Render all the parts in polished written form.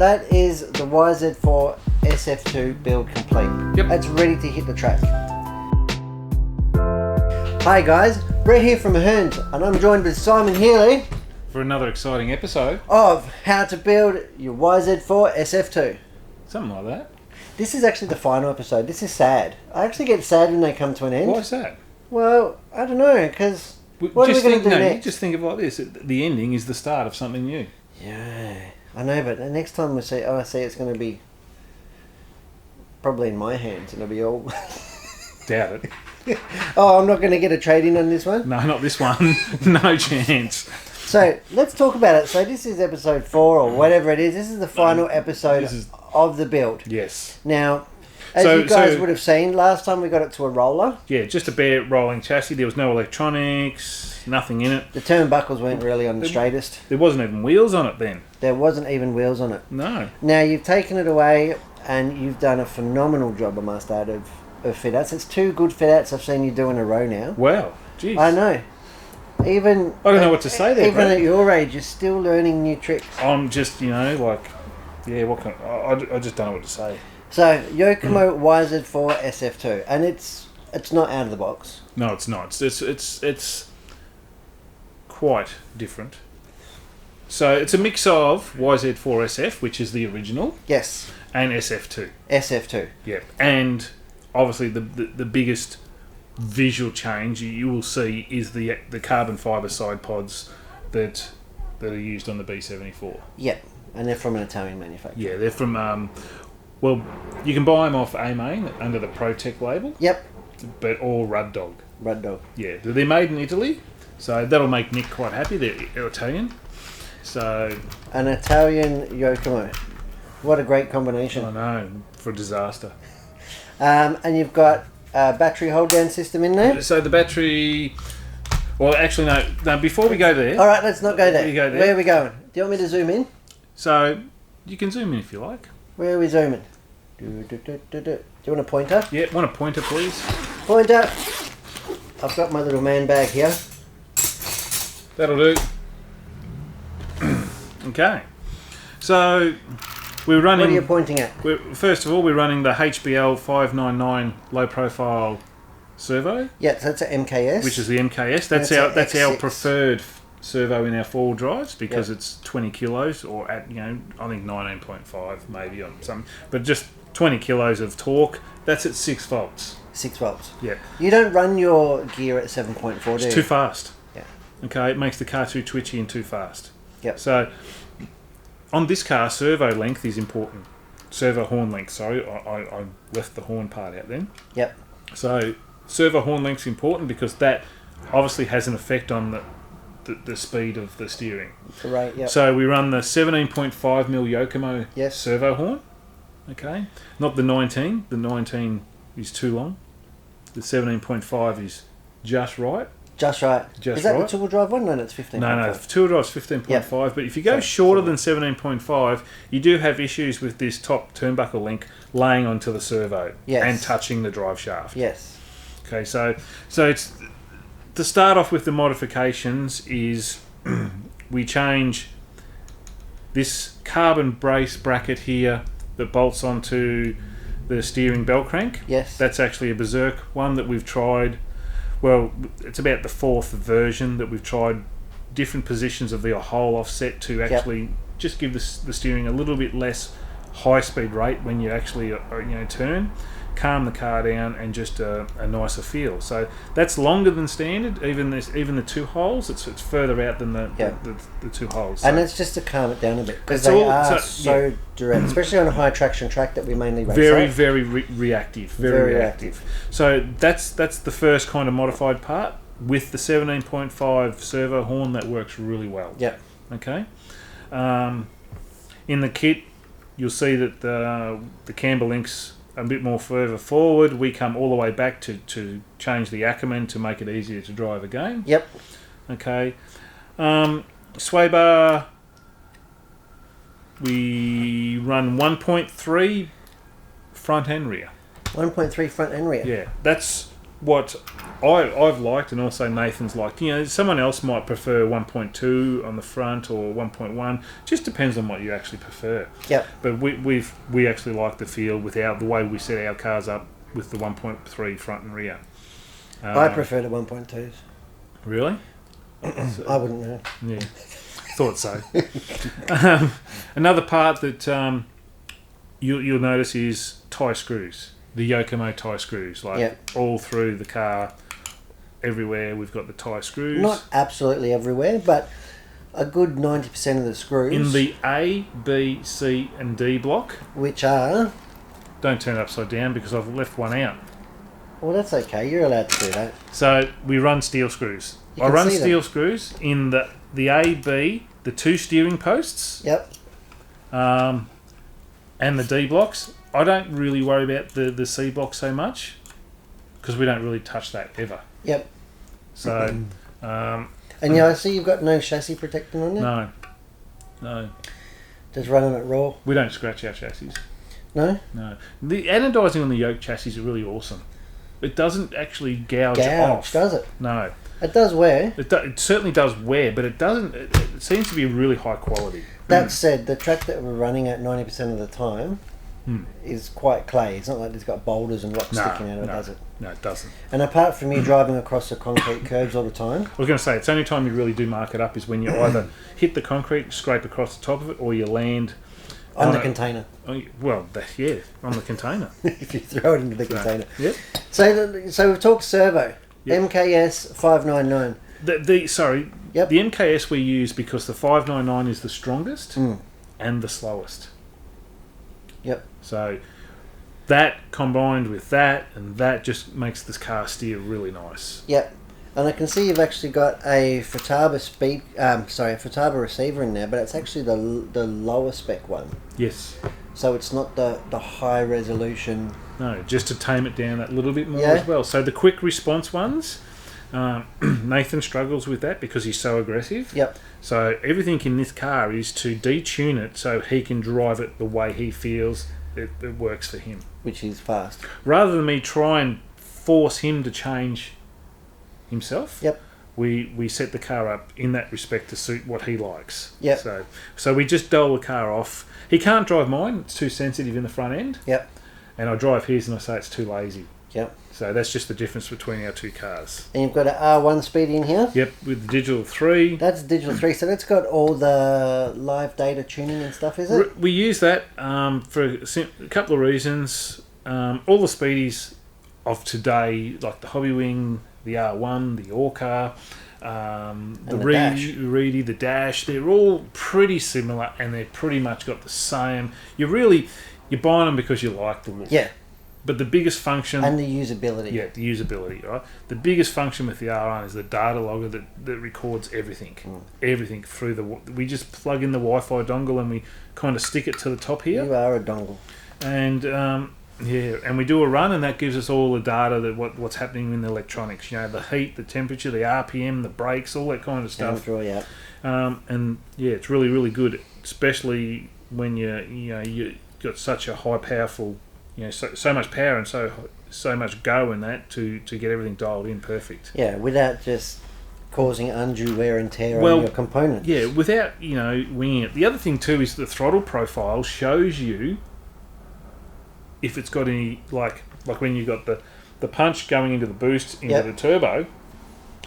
that is the YZ4-SF2 build complete. Yep. It's ready to hit the track. Hi guys, Brett here from Hearns, and I'm joined with Simon Healy For another exciting episode. of how to build your YZ4-SF2. Something like that. This is actually the final episode. This is sad. I actually get sad when they come to an end. Why is that? Well, I don't know, because what are we going to do next? You just think of it like this. The ending is the start of something new. Yeah, I know, but the next time we see, it's going to be probably in my hands, and it'll be all... Doubt it. Oh, I'm not going to get a trade-in on this one? No, not this one. No chance. So, let's talk about it. So, this is episode 4 or whatever it is. This is the final episode of the build. Yes. Now, as you guys would have seen, last time we got it to a roller. Yeah, just a bare rolling chassis. There was no electronics, nothing in it. The turnbuckles weren't really on the straightest. There wasn't even wheels on it then. There wasn't even wheels on it. No. Now, you've taken it away and you've done a phenomenal job, I must add, of fit-outs. It's 2 good fit-outs I've seen you do in a row now. Wow. Jeez. I know. I don't know what to say there, Even Brett. at your age, you're still learning new tricks. I'm just, what can I just don't know what to say. So, Yokomo YZ4-SF2, and it's not out of the box. No, it's not. It's quite different. So it's a mix of YZ4-SF, which is the original, Yes, and SF2. SF2. Yep. And obviously the biggest visual change you will see is the carbon fibre side pods that are used on the B74. Yep, and they're from an Italian manufacturer. Yeah, they're from you can buy them off Ackermann under the ProTech label. Yep. But all Rudd Dog. Rudd Dog. Yeah, they're made in Italy, so that'll make Nick quite happy. They're Italian. So an Italian Yokomo. What a great combination. I know, for disaster. And you've got a battery hold down system in there. So the battery... Well, actually, no. Before we go there... All right, let's not go there. You go there. Where are we going? Do you want me to zoom in? So, you can zoom in if you like. Where are we zooming? Do you want a pointer? Yeah, want a pointer, please? Pointer. I've got my little man bag here. That'll do. Okay. So, we're running... What are you pointing at? First of all, we're running the HBL 599 low-profile servo. Yeah, so that's an MKS. Which is the MKS. That's our preferred servo in our 4-wheel drives because it's 20 kilos or at, I think 19.5 maybe on some, but just 20 kilos of torque. That's at 6 volts. 6 volts. Yeah. You don't run your gear at 7.4, do you? It's too fast. Yeah. Okay, it makes the car too twitchy and too fast. Yep. So, on this car, servo length is important. Servo horn length, sorry. I left the horn part out then. Yep. So, servo horn length is important because that obviously has an effect on the speed of the steering. Right, yep. So we run the 17.5mm Yokomo servo horn. Okay. Not the 19. The 19 is too long. The 17.5 is just right. Just right. Is that right. the two-wheel drive one? No, it's 15.5. No, the two-wheel drive is 15.5. Yep. But if you go shorter than 17.5, you do have issues with this top turnbuckle link laying onto the servo and touching the drive shaft. Yes. Okay, so it's to start off with the modifications is we change this carbon brace bracket here that bolts onto the steering bell crank. Yes. That's actually a Berserk one that we've tried. Well, it's about the 4th version that we've tried different positions of the whole offset to actually just give the steering a little bit less high-speed rate when you actually turn, calm the car down, and just a nicer feel. So that's longer than standard. Even the 2 holes, it's further out than the 2 holes. So. And it's just to calm it down a bit because they are so direct, especially on a high traction track that we mainly race. Very reactive. Very reactive. So that's the first kind of modified part with the 17.5 servo horn that works really well. Yeah. Okay. In the kit, you'll see that the camber links a bit more further forward. We come all the way back to change the Ackermann to make it easier to drive again. Yep. Okay. Sway bar, we run 1.3 front and rear. 1.3 front and rear. Yeah, that's what I've liked, and also Nathan's liked, someone else might prefer 1.2 on the front or 1.1. Just depends on what you actually prefer. Yep. But we actually like the feel with the way we set our cars up with the 1.3 front and rear. I prefer the 1.2s. Really? I wouldn't know. Yeah, thought so. Another part that you'll notice is tie screws. The Yokomo tie screws, all through the car, everywhere we've got the tie screws. Not absolutely everywhere, but a good 90% of the screws. In the A, B, C and D block. Which are... Don't turn it upside down because I've left one out. Well, that's okay. You're allowed to do that. So we run steel screws. I run steel screws in the A, B, the 2 steering posts. Yep. And the D blocks. I don't really worry about the C block so much because we don't really touch that ever. Yep. So, and I see you've got no chassis protecting on there? No. Just running it raw? We don't scratch our chassis. No? No. The anodising on the yoke chassis is really awesome. It doesn't actually gouge off. Does it? No. It does wear. It certainly does wear, but it doesn't. It seems to be really high quality. That said, the track that we're running at 90% of the time is quite clay. It's not like it's got boulders and rocks sticking out of it, does it? No, it doesn't. And apart from you driving across the concrete curbs all the time... I was going to say, it's the only time you really do mark it up is when you either hit the concrete, scrape across the top of it, or you land... On the container. Well, on the container. If you throw it into the container. Yep. So we've talked servo. Yep. MKS 599. The MKS we use because the 599 is the strongest and the slowest. Yep. So that combined with that and that just makes this car steer really nice. Yep. And I can see you've actually got a Futaba Futaba receiver in there, but it's actually the lower spec one. Yes. So it's not the high resolution. No, just to tame it down that little bit more as well. So the quick response ones, Nathan struggles with that because he's so aggressive. Yep. So everything in this car is to detune it so he can drive it the way he feels it works for him. Which is fast. Rather than me try and force him to change himself. Yep. We set the car up in that respect to suit what he likes. Yep. So we just dole the car off. He can't drive mine; it's too sensitive in the front end. Yep. And I drive his, and I say it's too lazy. Yep. So that's just the difference between our two cars. And you've got an R1 speed in here. Yep, with the digital 3. That's digital 3, so that's got all the live data tuning and stuff, is it? We use that for a couple of reasons. All the speedies of today, like the Hobby Wing, the R1, the Orca, the Reedy, the Dash, they're all pretty similar and they're pretty much got the same. You're buying them because you like the look. Yeah. But the biggest function... And the usability. Yeah, the usability, right? The biggest function with the R1 is the data logger that records everything. Everything through the... We just plug in the Wi-Fi dongle and we kind of stick it to the top here. You are a dongle. And... and we do a run, and that gives us all the data that what's happening in the electronics. The heat, the temperature, the RPM, the brakes, all that kind of stuff. And it's really, really good, especially when you got such a high, powerful, so much power and so much go in that to get everything dialed in perfect. Yeah, without just causing undue wear and tear on your components. Yeah, without winging it. The other thing too is the throttle profile shows you if it's got any, like when you got the punch going into the boost into the turbo,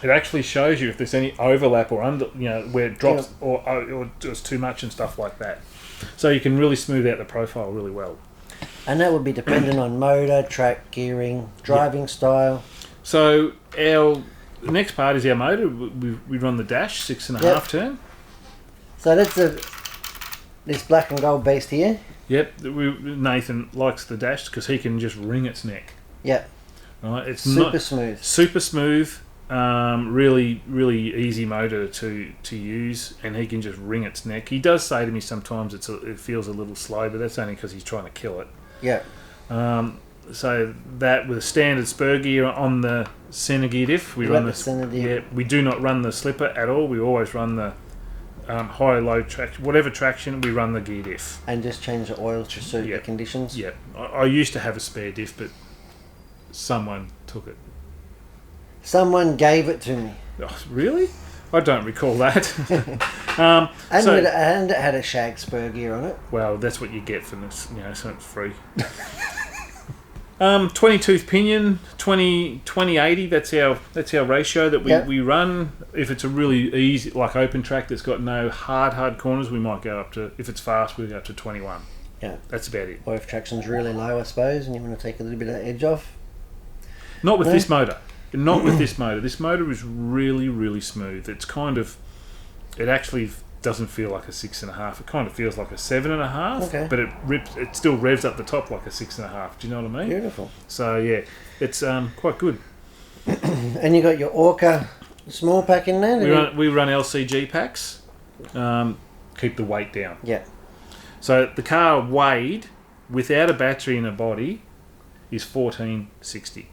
it actually shows you if there's any overlap or under, where it drops or it's too much and stuff like that. So you can really smooth out the profile really well. And that would be dependent on motor, track, gearing, driving style. So the next part is our motor. We run the Dash 6.5 turn. So that's this black and gold beast here. Yep, Nathan likes the Dash because he can just wring its neck. Yep. Right, it's smooth. Super smooth. Really, really easy motor to use, and he can just wring its neck. He does say to me sometimes it feels a little slow, but that's only because he's trying to kill it. Yeah. So that with a standard spur gear on the center gear diff, we run the center gear. Yeah, we do not run the slipper at all. We always run the high, low traction, whatever traction, we run the gear diff. And just change the oil to suit the conditions? Yeah. I used to have a spare diff, but someone took it. Someone gave it to me. Oh, really? I don't recall that. And it had a shag spur gear on it. Well, that's what you get for this, so it's free. 20-tooth pinion, 20-80, that's our ratio that we run. If it's a really easy, like open track that's got no hard corners, we might go up to, if it's fast, we'll go up to 21. Yeah. That's about it. Or if traction's really low, I suppose, and you want to take a little bit of the edge off. Not with this motor. Not with this motor. This motor is really, really smooth. It's kind of, it actually doesn't feel like a 6.5. It kind of feels like a 7.5. Okay. But it still revs up the top like a 6.5. Do you know what I mean? Beautiful. So yeah, it's quite good. And you got your Orca small pack in there. We run LCG packs. Keep the weight down. Yeah. So the car weighed without a battery in a body is 1460.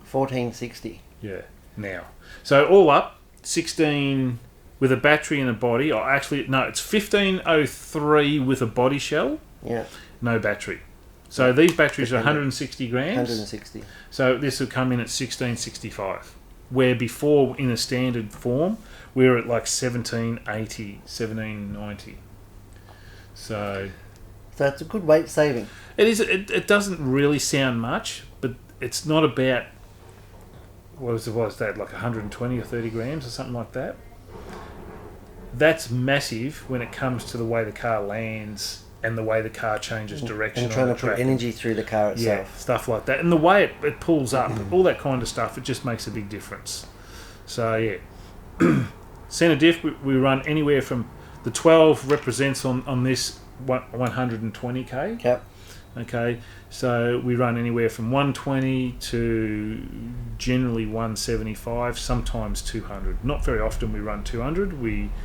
1460. Yeah. Now, so all up 16 with a battery in a body. Or actually, no, it's 1503 with a body shell. Yeah. No battery. So these batteries are 160 grams. 160. So this will come in at 1665. Where before, in a standard form, we were at like 1780, 1790. So it's a good weight saving. it is. It doesn't really sound much, but it's not about. What was that, like 120 or 30 grams or something like that? That's massive when it comes to the way the car lands and the way the car changes direction. And trying to put energy through the car itself. Yeah, stuff like that. And the way it pulls up, all that kind of stuff, it just makes a big difference. So, yeah. Centre diff, we run anywhere from... The 12 represents on this 120k. Yep. Okay, so we run anywhere from 120 to generally 175, sometimes 200. Not very often we run 200.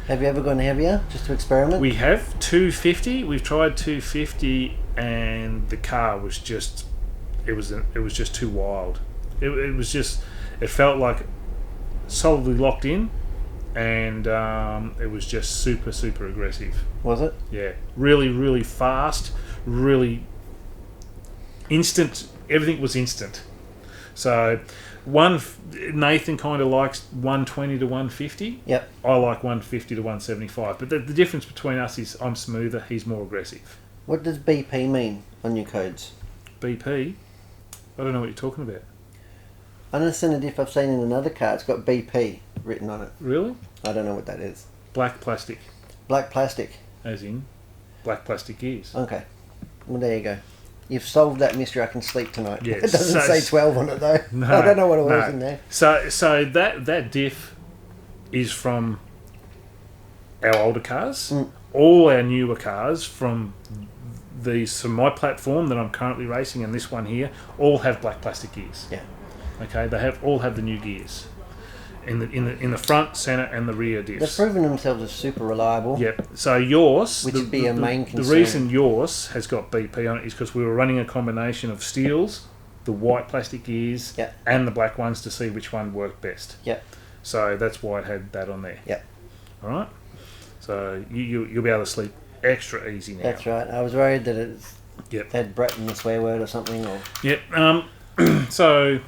Have you ever gone heavier just to experiment? We have 250. We've tried 250, and the car was just it was just too wild. It felt like solidly locked in, and it was just super aggressive. Was it? Yeah, really fast, really. Instant, everything was instant. So, Nathan kind of likes 120 to 150. Yep. I like 150 to 175. But the difference between us is I'm smoother, he's more aggressive. What does BP mean on your codes? BP? I don't know what you're talking about. On a centre diff I've seen in another car, it's got BP written on it. Really? I don't know what that is. Black plastic. Black plastic. As in, black plastic gears. Okay. Well, there you go. You've solved that mystery. I can sleep tonight. Yeah, It doesn't say 12 on it though. No, I don't know what it was in there. So that diff is from our older cars. All our newer cars from my platform that I'm currently racing and this one here all have black plastic gears. Yeah. Okay, they all have the new gears in the front, centre, and the rear diffs. They've proven themselves as super reliable. Yep. So yours, which would be a main concern. The reason yours has got BP on it is because we were running a combination of steels, the white plastic gears, and the black ones to see which one worked best. Yep. So that's why it had that on there. Yep. All right. So you'll be able to sleep extra easy now. That's right. I was worried that it had Brett in the swear word or something. Or yep. So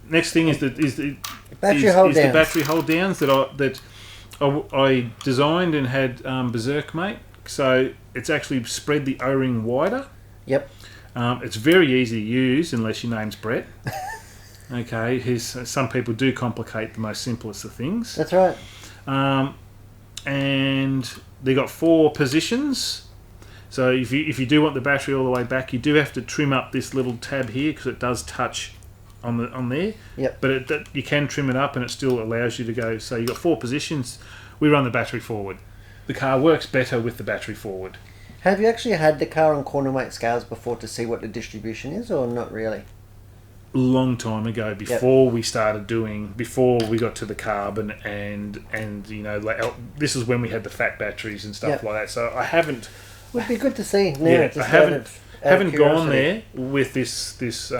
next thing is the battery hold downs. The battery hold downs that I designed and had Berserk make. So it's actually spread the O-ring wider. Yep. It's very easy to use unless your name's Brett. Okay. Some people do complicate the most simplest of things. That's right. And they got 4 positions. So if you do want the battery all the way back, you do have to trim up this little tab here because it does touch on there. Yep. But you can trim it up and it still allows you to go. So you've got 4 positions. We run the battery forward. The car works better with the battery forward. Have you actually had the car on corner weight scales before to see what the distribution is, or not really? Long time ago, before we started before we got to the carbon and this is when we had the fat batteries and stuff like that. So I haven't. Would be good to see. Now, I haven't gone there with this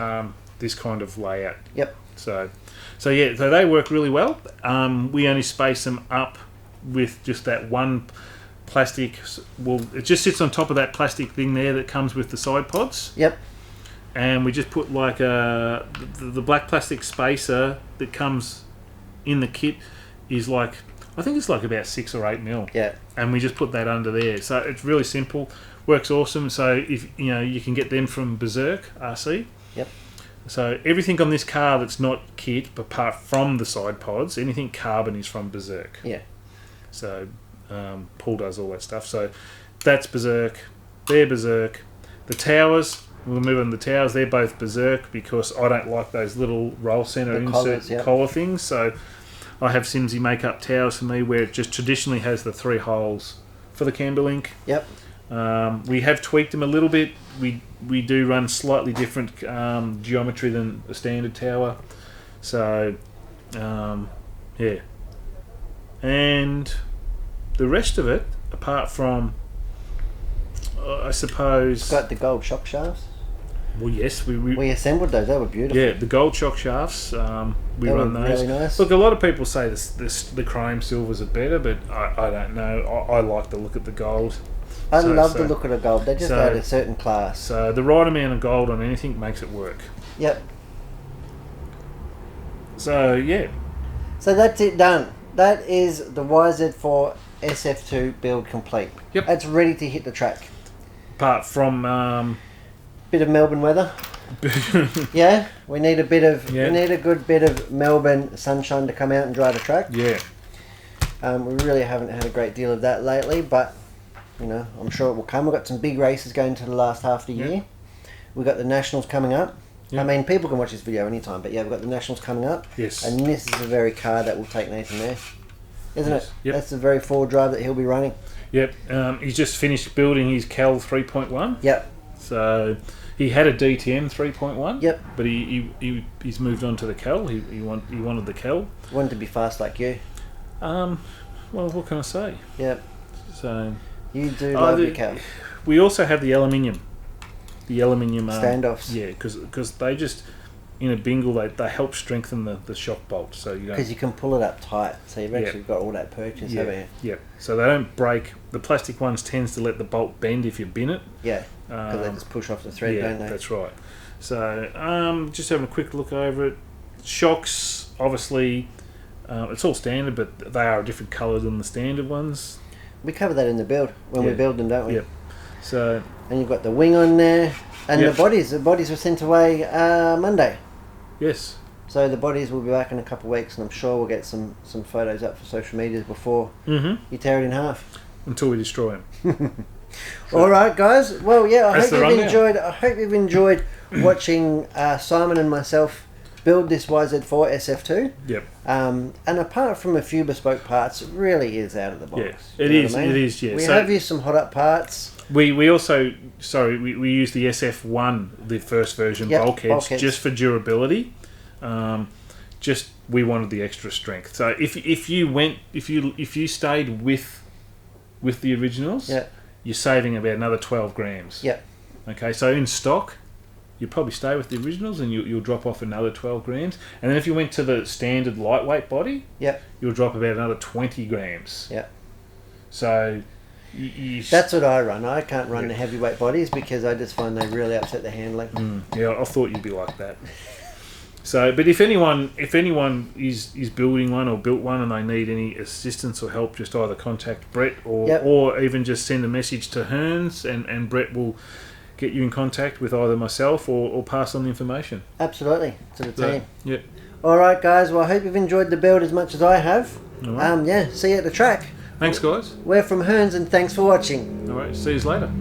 kind of layout. Yep. So they work really well. We only space them up with just that one plastic. Well, it just sits on top of that plastic thing there that comes with the side pods. Yep. And we just put like the black plastic spacer that comes in the kit is like, I think it's like about 6 or 8 mil. Yeah. And we just put that under there. So it's really simple. Works awesome. So if you can get them from Berserk RC. Yep. So everything on this car that's not kit, apart from the side pods, anything carbon is from Berserk. Yeah. So Paul does all that stuff. So that's Berserk. They're Berserk. The towers, we'll move on to the towers. They're both Berserk because I don't like those little roll center insert collar things. So I have Simsy make up towers for me where it just traditionally has the 3 holes for the camber link. Yep. We have tweaked them a little bit. We do run slightly different geometry than a standard tower. So, yeah. And the rest of it, apart from, I suppose... It's got the gold shock shafts. Well, yes. We assembled those. They were beautiful. Yeah, the gold shock shafts, we run those. Really nice. Look, a lot of people say the chrome silvers are better, but I don't know. I like the look at the gold. I love the look of the gold. They just add a certain class. So the right amount of gold on anything makes it work. Yep. So, yeah. So that's it done. That is the YZ4-SF2 build complete. Yep. It's ready to hit the track. Apart from... Bit of Melbourne weather. Yeah, we need a good bit of Melbourne sunshine to come out and dry the track. Yeah. We really haven't had a great deal of that lately, but I'm sure it will come. We've got some big races going to the last half of the year. We've got the Nationals coming up. Yep. I mean, people can watch this video anytime, but yeah, we've got the Nationals coming up. Yes. And this is the very car that will take Nathan there, isn't it? Yep. That's the very forward drive that he'll be running. Yep. He's just finished building his Cal 3.1. Yep. So he had a DTM 3.1. Yep. But he's moved on to the Cal. He wanted the Cal. Wanted to be fast like you. Well, what can I say? Yep. So you do love your Cal. We also have the aluminium. Standoffs. Yeah, because they just in a bingle they help strengthen the shock bolt. So you don't, because you can pull it up tight. So you've actually got all that purchase, haven't you? Yeah. So they don't break. The plastic ones tends to let the bolt bend if you bin it. Yeah. Because they just push off the thread, don't they? That's right. So just having a quick look over it. Shocks, obviously, it's all standard, but they are a different colour than the standard ones. We cover that in the build when we build them, don't we? Yep. So and you've got the wing on there, and the bodies. The bodies were sent away Monday. Yes. So the bodies will be back in a couple of weeks, and I'm sure we'll get some photos up for social media before you tear it in half. Until we destroy them. All right, guys. Well, yeah. I hope you've enjoyed watching Simon and myself build this YZ4-SF2. Yep. And apart from a few bespoke parts, it really is out of the box. Yeah, it is. It is. Yeah. We have used some hot up parts. We also we used the SF1, the first version bulkheads just for durability. We wanted the extra strength. So if you stayed with the originals, you're saving about another 12 grams. Yeah. Okay, so in stock, you'll probably stay with the originals and you'll drop off another 12 grams. And then if you went to the standard lightweight body, you'll drop about another 20 grams. Yeah. So that's what I run. I can't run the heavyweight bodies because I just find they really upset the handling. Yeah, I thought you'd be like that. So, but if anyone is building one or built one and they need any assistance or help, just either contact Brett or even just send a message to Hearns and Brett will get you in contact with either myself or pass on the information. Absolutely, to the team. Yeah. All right, guys. Well, I hope you've enjoyed the build as much as I have. All right. See you at the track. Thanks, guys. We're from Hearns, and thanks for watching. All right. See you later.